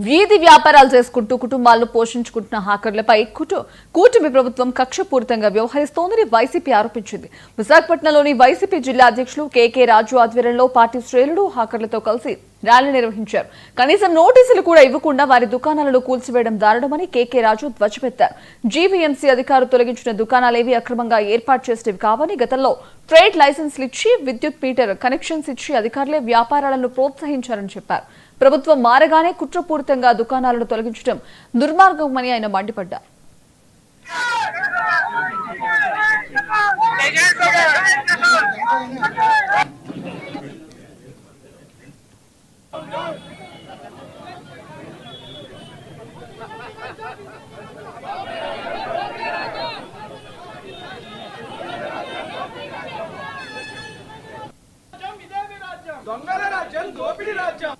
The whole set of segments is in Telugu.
వీధి వ్యాపారాలు చేసుకుంటూ కుటుంబాలను పోషించుకుంటున్న హాకర్లపై కూటమి ప్రభుత్వం కక్షపూరితంగా వ్యవహరిస్తోందని వైసీపీ ఆరోపించింది. విశాఖపట్నంలోని వైసీపీ జిల్లా అధ్యక్షులు కేకే రాజు ఆధ్వర్యంలో పార్టీ శ్రేణులు హాకర్లతో కలిసి ర్యాలీ నిర్వహించారు. కనీసం నోటీసులు కూడా ఇవ్వకుండా వారి దుకాణాలను కూల్చివేయడం దారుణమని కేకే రాజు ధ్వజమెత్తారు. జీవీఎంసీ అధికారులు తొలగించిన దుకాణాలేవి అక్రమంగా ఏర్పాటు చేసినవి కావని, గతంలో ట్రేడ్ లైసెన్సులు ఇచ్చి విద్యుత్ మీటర్ కనెక్షన్స్ ఇచ్చి అధికారులే వ్యాపారాలను ప్రోత్సహించారని చెప్పారు. ప్రభుత్వం మారగానే కుట్రపూరితంగా దుకాణాలను తొలగించడం దుర్మార్గమని ఆయన మండిపడ్డారు. దొంగల రాజ్యం, దోపిడీ రాజ్యం.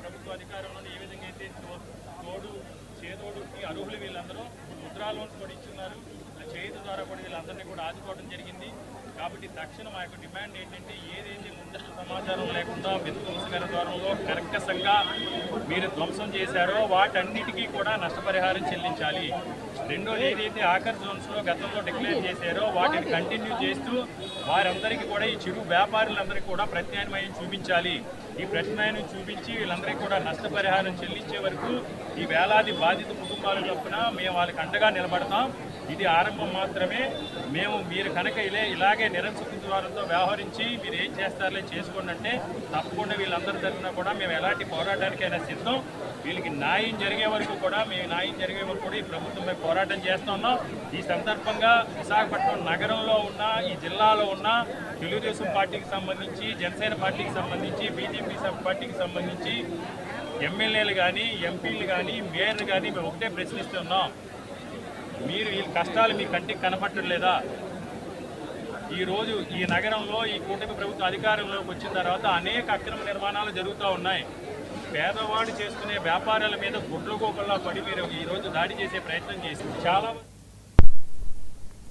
ప్రభుత్వ అధికారంలో ఏ విధంగా అయితే చేదోడుకి అర్హులు వీళ్ళందరూ ముద్రా లోన్స్ కూడా ఇచ్చున్నారు. చేతి ద్వారా కూడా వీళ్ళందరినీ కూడా ఆదుకోవడం జరిగింది. కాబట్టి తక్షణ మా యొక్క డిమాండ్ ఏంటంటే, ఏదైతే ముందస్తు సమాచారం లేకుండా విధ్వంసకర ద్వారంలో కర్కశంగా మీరు ధ్వంసం చేశారో వాటన్నిటికీ కూడా నష్టపరిహారం చెల్లించాలి. రెండోది, ఏదైతే ఆఖర్ జోన్స్లో గతంలో డిక్లేర్ చేశారో వాటిని కంటిన్యూ చేస్తూ వారందరికీ కూడా, ఈ చిరు వ్యాపారులందరికీ కూడా ప్రత్యామ్నాయం చూపించాలి. ఈ ప్రత్యామ్నాయం చూపించి వీళ్ళందరికీ కూడా నష్టపరిహారం చెల్లించే వరకు ఈ వేలాది బాధిత కుటుంబాల తరపున మేము వాళ్ళకి అండగా నిలబడతాం. ఇది ఆరంభం మాత్రమే. మీరు కనుక ఇలాగే నిరంకుశ ద్వారంతో వ్యవహరించి మీరు ఏం చేస్తారో చేసుకోండి అంటే తప్పకుండా వీళ్ళందరి తరఫున కూడా మేము ఎలాంటి పోరాటానికైనా సిద్ధం. వీళ్ళకి న్యాయం జరిగే వరకు కూడా ఈ ప్రభుత్వంపై పోరాటం చేస్తున్నాం. ఈ సందర్భంగా విశాఖపట్నం నగరంలో ఉన్న, ఈ జిల్లాలో ఉన్న తెలుగుదేశం పార్టీకి సంబంధించి, జనసేన పార్టీకి సంబంధించి, బీజేపీ పార్టీకి సంబంధించి ఎమ్మెల్యేలు కానీ, ఎంపీలు కానీ, మేయర్లు కానీ మేము ఒకటే ప్రశ్నిస్తున్నాం. మీరు ఈ కష్టాలు మీ కంటికి కనపడటం లేదా? ఈరోజు ఈ నగరంలో ఈ కూటమి ప్రభుత్వం అధికారంలోకి వచ్చిన తర్వాత అనేక అక్రమ నిర్మాణాలు జరుగుతూ ఉన్నాయి. పేదవాడు చేసుకునే వ్యాపారాల మీద గుడ్ల గోకల్లా పడి మీరు ఈరోజు దాడి చేసే ప్రయత్నం చేసి చాలా